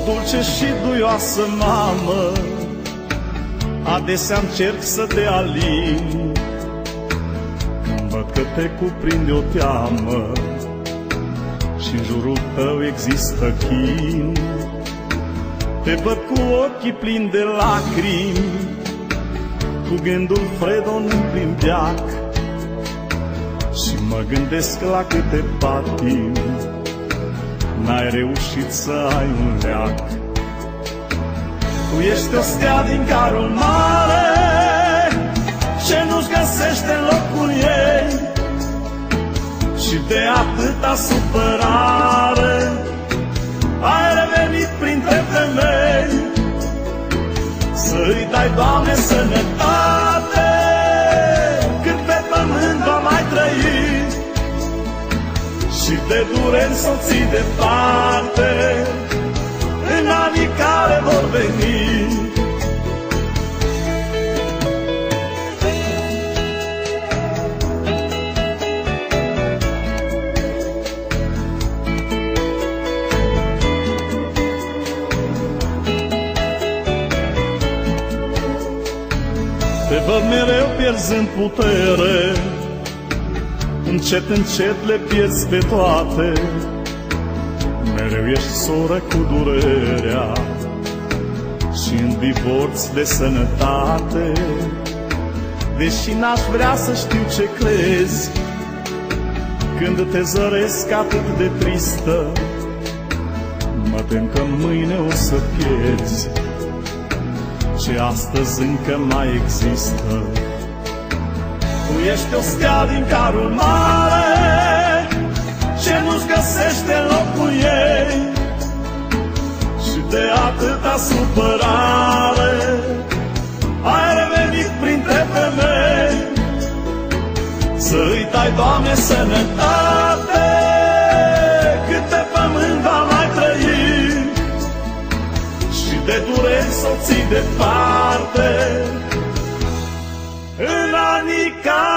dulce și duioasă mamă, adesea încerc să te alin, când văd că te cuprinde o teamă și-n jurul tău există chin. Te văd cu ochii plini de lacrimi, cu gândul fredon în plin veac, și mă gândesc la câte patimi n-ai reușit să ai un leac. Tu ești o stea din carul mare, ce nu-și găsește în locul ei, și de atâta supărare ai revenit printre femei. Să-i dai, Doamne, sănătate, cât pe pământ va mai trăi, și de dureri să o ții departe în anii care vor veni. Te văd mereu pierzând putere, încet, încet le pierzi pe toate. Mereu ești soră cu durerea și în divorț de sănătate. Deși n-aș vrea să știu ce crezi când te zăresc atât de tristă, mă tem că mâine o să pierzi ce astăzi încă mai există. Tu ești o stea din carul mare, ce nu-și găsește locul ei, și de atâta supărare ai revenit printre femei. Să-i dai, Doamne, sănătate, cât pe pământ va mai trăi, și de dureri să o ții departe în anii care